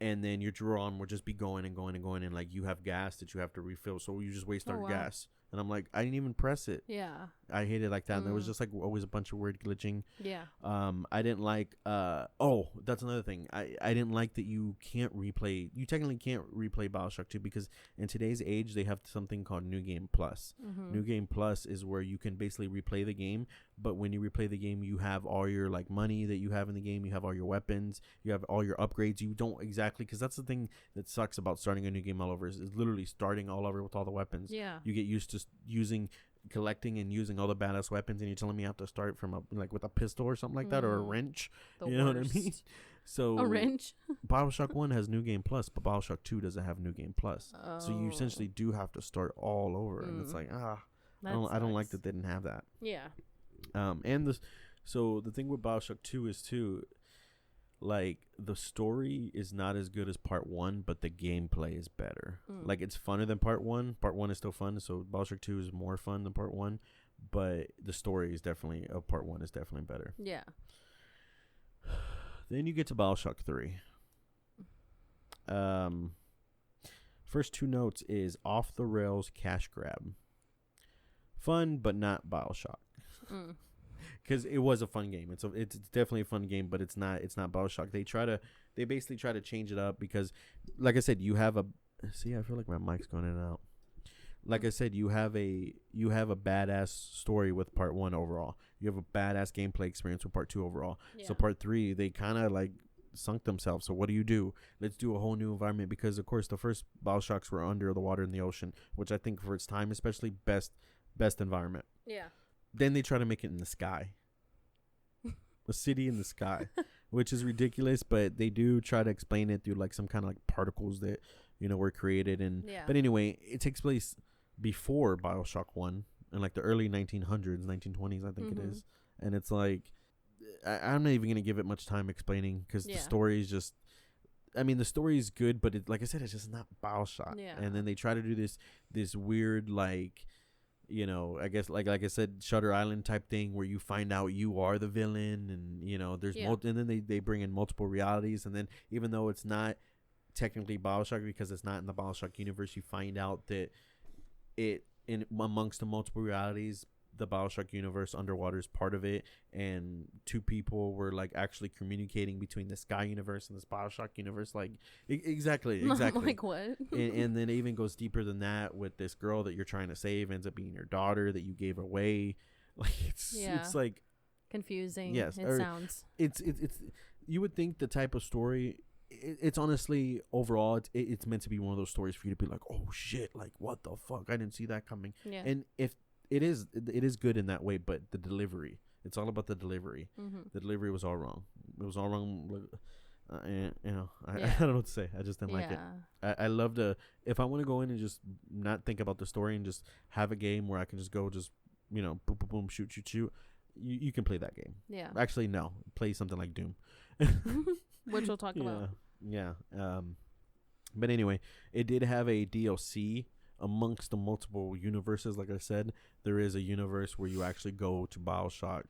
and then your drill arm would just be going and going and going, and like you have gas that you have to refill, so you just waste our gas. And I'm like, I didn't even press it.
Yeah.
I hate it like that. And there was just like always a bunch of weird glitching.
Yeah.
I didn't like, that's another thing. I didn't like that you technically can't replay Bioshock 2, because in today's age, they have something called New Game Plus.
Mm-hmm.
New Game Plus is where you can basically replay the game, but when you replay the game, you have all your like money that you have in the game, you have all your weapons, you have all your upgrades. You don't exactly, because that's the thing that sucks about starting a new game all over is literally starting all over with all the weapons.
Yeah.
You get used to collecting and using all the badass weapons, and you're telling me I have to start from with a pistol or something like that, or a wrench. You know what I mean? So
a wrench.
Bioshock 1 has New Game Plus, but Bioshock 2 doesn't have New Game Plus. So you essentially do have to start all over, and it's like I don't like that they didn't have that.
Yeah.
So the thing with Bioshock 2 is too, like, the story is not as good as part 1, but the gameplay is better. Like, it's funner than part 1. Part 1 is still fun, so Bioshock 2 is more fun than part 1, but the story is definitely part 1 is definitely better.
Yeah.
Then you get to Bioshock 3. First 2 notes is off the rails cash grab. Fun, but not Bioshock. Because it was a fun game. It's definitely a fun game, but it's not Bioshock. They basically try to change it up because, like I said, you have a. See, I feel like my mic's going in and out. Like I said, you have a badass story with part 1 overall. You have a badass gameplay experience with part 2 overall. Yeah. So part 3, they kind of like sunk themselves. So what do? Let's do a whole new environment, because of course the first Bioshocks were under the water in the ocean, which I think for its time especially best environment.
Yeah.
Then they try to make it in the sky. A city in the sky, which is ridiculous, but they do try to explain it through like some kind of like particles that, were created. And but anyway, it takes place before Bioshock 1 in like the early 1900s, 1920s, I think it is. And it's like, I'm not even going to give it much time explaining, because the story is just, the story is good, but like I said, it's just not Bioshock. Yeah. And then they try to do this weird, like, I guess like I said, Shutter Island type thing where you find out you are the villain, and there's and then they bring in multiple realities, and then even though it's not technically Bioshock because it's not in the Bioshock universe, you find out that it in amongst the multiple realities, the Bioshock universe underwater is part of it, and 2 people were like actually communicating between the Sky universe and this Bioshock universe. Like exactly.
Like what?
and then it even goes deeper than that with this girl that you're trying to save ends up being your daughter that you gave away. Like it's like
confusing.
Yes,
it sounds.
It's you would think the type of story. It's honestly overall it's meant to be one of those stories for you to be like, oh shit, like what the fuck, I didn't see that coming. Yeah. And if it is good in that way, but the delivery, it's all about the delivery. The delivery was all wrong. It was all wrong. I don't know what to say. I just didn't like it. I love to, if I want to go in and just not think about the story and just have a game where I can just go boom boom boom shoot, you can play that game. Yeah. Actually, no, play something like Doom.
Which we'll talk about.
Yeah. But anyway, it did have a DLC amongst the multiple universes. Like I said, there is a universe where you actually go to Bioshock,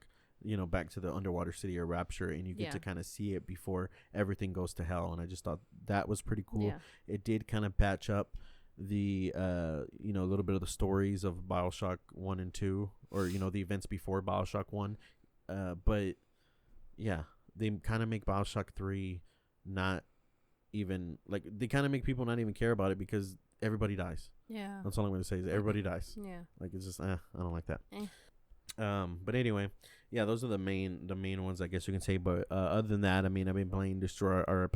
back to the underwater city or Rapture, and you get to kind of see it before everything goes to hell. And I just thought that was pretty cool. Yeah. It did kind of patch up the a little bit of the stories of Bioshock 1 and 2, or the events before Bioshock 1, but yeah, they kind of make Bioshock 3 not even like they kind of make people not even care about it because everybody dies.
Yeah.
That's all I'm going to say is everybody dies.
Yeah.
Like it's just I don't like that. But anyway, yeah, those are the main ones I guess you can say. But other than that, I mean, I've been playing Destroy Our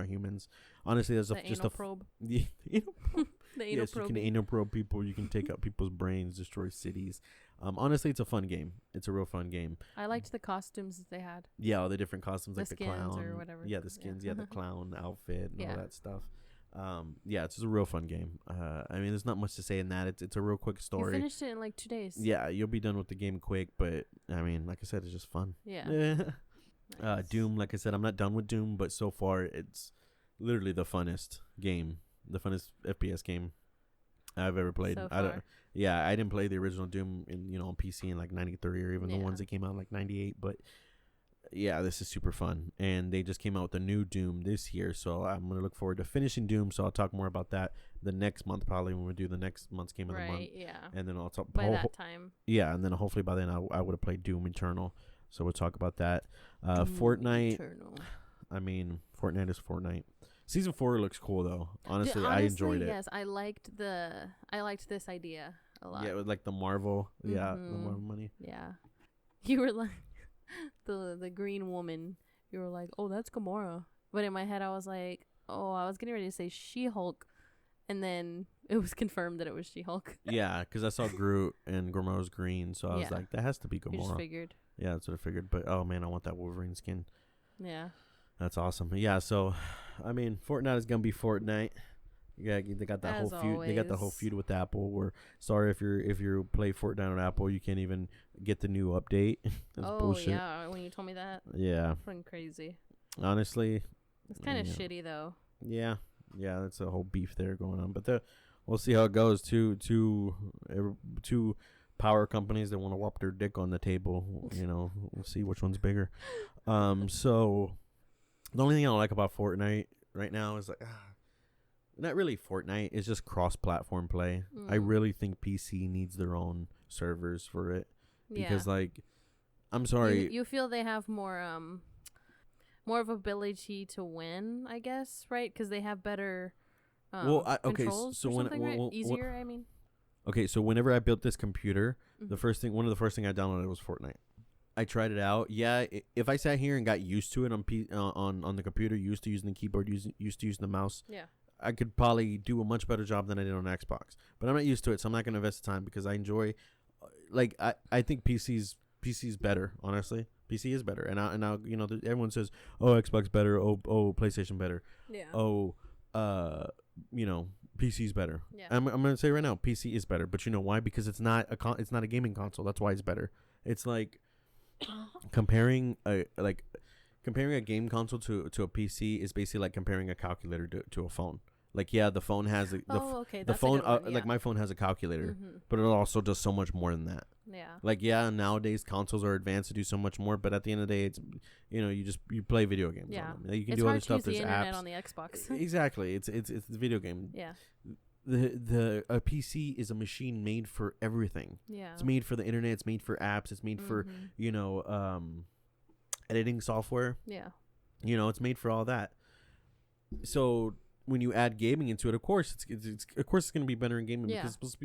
Humans. Honestly, there's just a
probe.
The anal probe.
The anal
Yes, you can anal probe people. You can take out people's brains, destroy cities. Honestly, it's a fun game. It's a real fun game.
I liked the costumes that they had.
Yeah, all the different costumes, like the clown
or whatever.
Yeah, the skins. Yeah, the clown outfit and all that stuff. Yeah, it's just a real fun game. I mean, there's not much to say in that. It's a real quick story.
You finished it in like 2 days.
Yeah, you'll be done with the game quick, but I mean, like I said, it's just fun.
Yeah.
Nice. Doom, like I said, I'm not done with Doom, but so far it's literally the funnest game, the funnest FPS game I've ever played.
So far.
I didn't play the original Doom on PC in like 93 or even the ones that came out in like 98, but yeah, this is super fun. And they just came out with a new Doom this year, so I'm going to look forward to finishing Doom, so I'll talk more about that the next month probably when we do the next month's game of the month.
Yeah.
And then I'll talk
by that time.
Yeah, and then hopefully by then I would have played Doom Eternal, so we'll talk about that. Fortnite.
Eternal.
I mean, Fortnite is Fortnite. Season 4 looks cool though. Honestly, I enjoyed it.
Yes, I liked this idea a lot.
Yeah, with like the Marvel, the Marvel money.
Yeah, you were like the green woman. You were like, oh, that's Gamora. But in my head, I was like, oh, I was getting ready to say She-Hulk, and then it was confirmed that it was She-Hulk.
Yeah, because I saw Groot and Gamora's green, so I was like, that has to be Gamora.
You just figured.
Yeah, that's what I figured. But oh man, I want that Wolverine skin.
Yeah.
That's awesome. Yeah, so I mean, Fortnite is gonna be Fortnite. Yeah, they got that whole feud. They got the whole feud with Apple. We're sorry if you play Fortnite on Apple, you can't even get the new update. That's bullshit.
Yeah, when you told me that.
Yeah.
Fucking crazy.
Honestly,
it's kind of shitty though.
Yeah, that's a whole beef there going on. But we'll see how it goes. Two power companies that want to whop their dick on the table. We'll see which one's bigger. So the only thing I don't like about Fortnite right now is like, not really Fortnite. It's just cross-platform play. I really think PC needs their own servers for it because, like, I'm sorry,
you feel they have more of ability to win, I guess, right? Because they have better controls. So easier. I mean.
Okay, so whenever I built this computer, one of the first thing I downloaded was Fortnite. I tried it out. Yeah, if I sat here and got used to it on the computer, used to using the keyboard, used to using the mouse, I could probably do a much better job than I did on Xbox. But I'm not used to it, so I'm not going to invest the time because I enjoy, like, I think PC's better, honestly. PC is better. And now everyone says, oh, Xbox better, oh, PlayStation better.
Yeah.
Oh, PC's better.
Yeah.
I'm going to say right now, PC is better. But you know why? Because it's not a gaming console. That's why it's better. It's like comparing a game console to a PC is basically like comparing a calculator to a phone. Like, yeah, the phone has the phone like my phone has a calculator, but it also does so much more than that.
Yeah.
Like, yeah, nowadays consoles are advanced to do so much more, but at the end of the day, it's you play video games.
Yeah.
On them. You can do other stuff. There's
the
apps
on the Xbox.
Exactly. It's the video game.
Yeah.
A PC is a machine made for everything.
Yeah.
It's made for the internet. It's made for apps. It's made for editing software.
Yeah.
It's made for all that. So when you add gaming into it, of course it's going to be better in gaming because it's supposed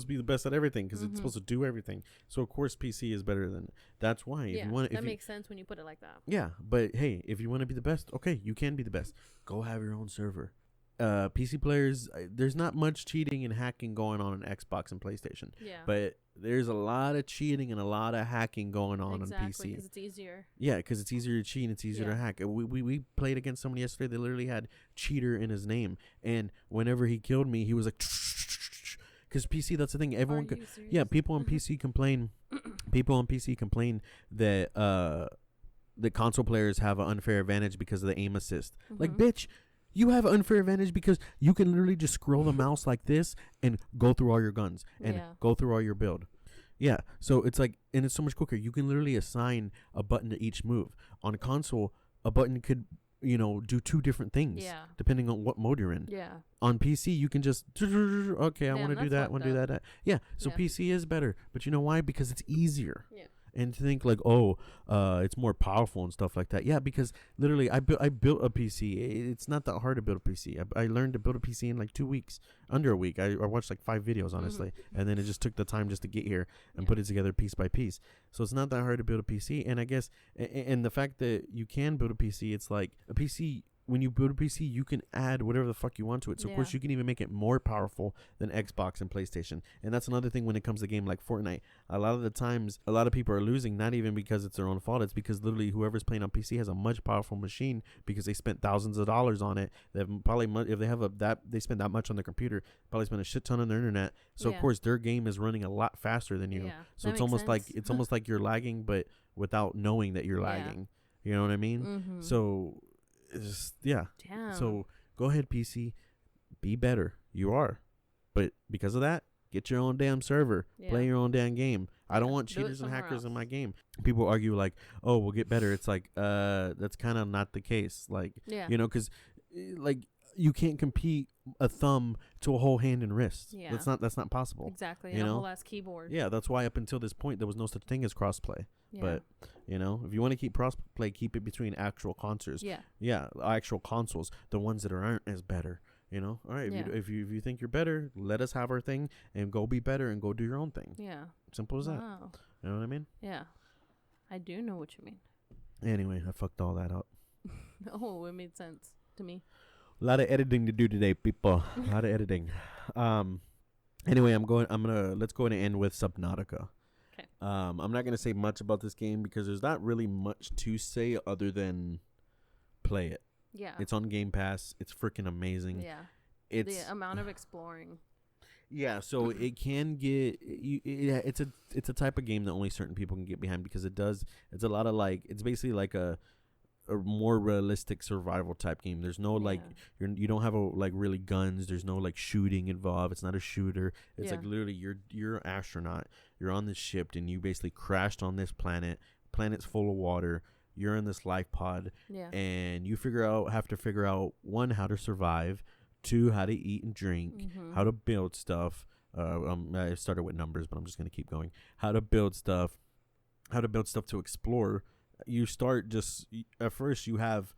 to be the best at everything because it's supposed to do everything. So of course PC is better than. That's why.
That makes sense when you put it like that.
Yeah, but hey, if you want to be the best, okay, you can be the best. Go have your own server. PC players, there's not much cheating and hacking going on Xbox and PlayStation.
Yeah.
But there's a lot of cheating and a lot of hacking going on PC.
Exactly, because it's easier.
Yeah, because it's easier to cheat and it's easier to hack. We played against someone yesterday that literally had cheater in his name. And whenever he killed me, he was like, because PC, that's the thing. Everyone, people on PC complain. People on PC complain that the console players have an unfair advantage because of the aim assist. Like, bitch. You have an unfair advantage because you can literally just scroll the mouse like this and go through all your guns and go through all your build. Yeah, so it's like, and it's so much quicker. You can literally assign a button to each move. On a console, a button could, do two different things depending on what mode you're in.
Yeah.
On PC, you can just, okay, I want to do that, want to do that. Yeah, so PC is better. But you know why? Because it's easier.
Yeah.
and think like, oh, it's more powerful and stuff like that. Yeah, because literally I built a PC. It's not that hard to build a PC. I learned to build a PC in like 2 weeks, under a week. I watched like 5 videos, honestly, and then it just took the time just to get here and put it together piece by piece. So it's not that hard to build a PC. And I guess and the fact that you can build a PC, it's like a PC. When you build a PC, you can add whatever the fuck you want to it. So, of course, you can even make it more powerful than Xbox and PlayStation. And that's another thing when it comes to a game like Fortnite. A lot of the times, a lot of people are losing, not even because it's their own fault. It's because literally whoever's playing on PC has a much powerful machine because they spent thousands of dollars on it. They've probably, if they have they spend that much on their computer, probably spend a shit ton on their internet. So, of course, their game is running a lot faster than you.
Yeah,
so it's almost like you're lagging, but without knowing that you're lagging. You know what I mean? So... Damn. So go ahead, PC, be better. You are, but because of that, get your own damn server. Play your own damn game. I don't want cheaters and hackers in my game. People argue like, oh, we'll get better. It's like, that's kind of not the case. Like, you know, because like you can't compete a thumb to a whole hand and wrist. Yeah, that's not possible.
Exactly. You know? A whole ass keyboard.
Yeah, that's why up until this point there was no such thing as crossplay. But you know, if you want to keep crossplay, keep it between actual consoles. Actual consoles, the ones that aren't as better. You know, all right. If you think you're better, let us have our thing and go be better and go do your own thing. Yeah, simple as that. You know what I mean?
Yeah, I do know what you mean.
Anyway, I fucked all that up.
No, it made sense to me.
A lot of editing to do today, people. A lot of editing. Anyway, let's go ahead and end with Subnautica. Okay. I'm not gonna say much about this game because there's not really much to say other than play it. Yeah. It's on Game Pass. It's freaking amazing. Yeah. It's
the amount of exploring.
Yeah, so it can get it's a type of game that only certain people can get behind because it's a lot of like it's basically like a more realistic survival type game. There's no like you don't have like really guns. There's no like shooting involved. It's not a shooter. It's like literally you're an astronaut. You're on this ship and you basically crashed on this planet. Planet's full of water. You're in this life pod and you have to figure out one, how to survive, two, how to eat and drink, how to build stuff. I started with numbers, but I'm just gonna keep going. How to build stuff to explore. You start just at first you have,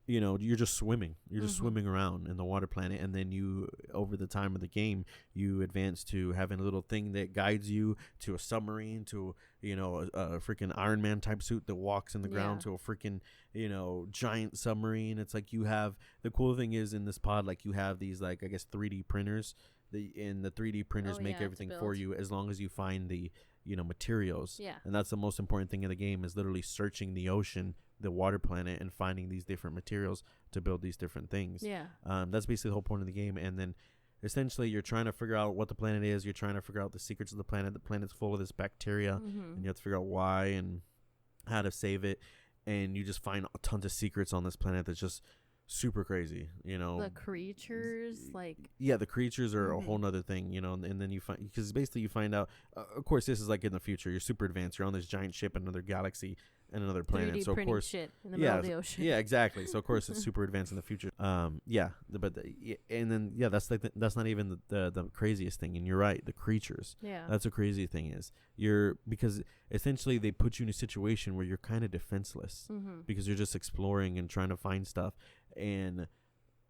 you know, you're just swimming. You're just swimming around in the water planet, and then you, over the time of the game, you advance to having a little thing that guides you to a submarine, to, you know, a freaking Iron Man type suit that walks in the ground, to a freaking, you know, giant submarine. It's like you have, the cool thing is in this pod, like you have these like, I guess 3D printers. The 3D printers make everything for you as long as you find the, you know, materials. Yeah. And that's the most important thing in the game, is literally searching the ocean, the water planet, and finding these different materials to build these different things. Yeah. That's basically the whole point of the game. And then essentially you're trying to figure out what the planet is. You're trying to figure out the secrets of the planet. The planet's full of this bacteria, and you have to figure out why and how to save it. And you just find tons of secrets on this planet that's just super crazy, you know.
The creatures, like,
the creatures are a whole nother thing, you know. And then you find, because basically you find out, of course this is like in the future, you're super advanced, you're on this giant ship in another galaxy and another planet,
3D
so of course
shit in the middle of the ocean.
Yeah, exactly. So of course it's super advanced in the future. And then that's like that's not even the craziest thing. And you're right, the creatures, that's the crazy thing is because essentially they put you in a situation where you're kind of defenseless, because you're just exploring and trying to find stuff. And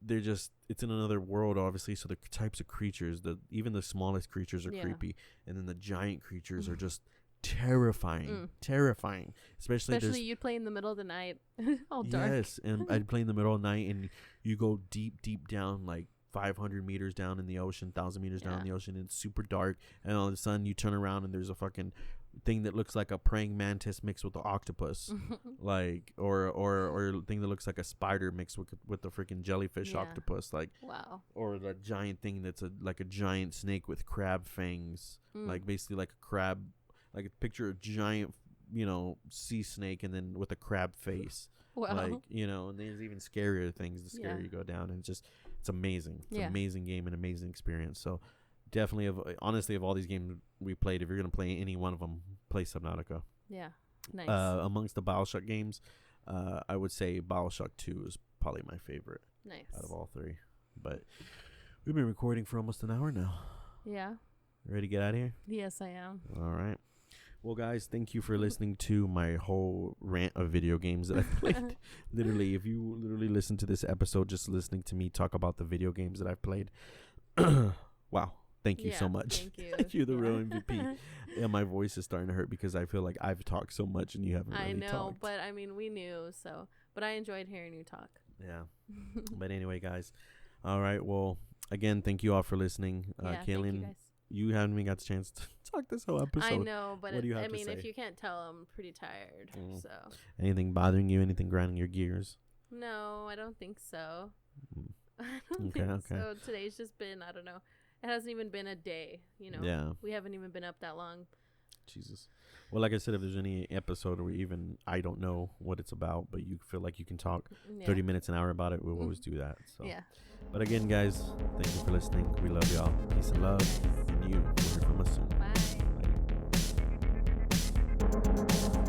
it's in another world, obviously, so the types of creatures, even the smallest creatures are creepy, and then the giant creatures are just terrifying, especially
you'd play in the middle of the night. All dark.
Yes, and I'd play in the middle of the night, and you go deep down, like 500 meters down in the ocean, 1,000 meters down in the ocean, and it's super dark, and all of a sudden you turn around and there's a fucking thing that looks like a praying mantis mixed with the octopus, like or a thing that looks like a spider mixed with the freaking jellyfish octopus, like, wow. Or the giant thing that's like a giant snake with crab fangs, like basically like a crab, like a picture of giant, you know, sea snake and then with a crab face. Wow. Like, you know, and there's even scarier things the scarier you go down, and it's amazing. It's an amazing game and amazing experience. So definitely, honestly, of all these games we played, if you're going to play any one of them, play Subnautica. Yeah. Nice. Amongst the Bioshock games, I would say Bioshock 2 is probably my favorite. Nice. Out of all three. But we've been recording for almost an hour now. Yeah. Ready to get out of here?
Yes, I am.
All right. Well, guys, thank you for listening to my whole rant of video games that I've played. Literally, if you literally listen to this episode just listening to me talk about the video games that I've played, wow. Thank you so much.
Thank you.
You're the real MVP. Yeah, my voice is starting to hurt because I feel like I've talked so much and you haven't really talked. I know,
but I mean, we knew, so. But I enjoyed hearing you talk.
Yeah. But anyway, guys. All right. Well, again, thank you all for listening. Caylin, you haven't even got the chance to talk this whole episode.
I know, but
what do you have
I mean,
to say?
if you can't tell, I'm pretty tired. So.
Anything bothering you? Anything grinding your gears?
No, I don't think so. I don't think so. Today's just been, I don't know. It hasn't even been a day, you know. Yeah. We haven't even been up that long.
Jesus. Well, like I said, if there's any episode or even I don't know what it's about, but you feel like you can talk 30 minutes, an hour about it, we'll always do that. So. Yeah. But again, guys, thank you for listening. We love y'all. Peace and love. And you will hear from us soon.
Bye.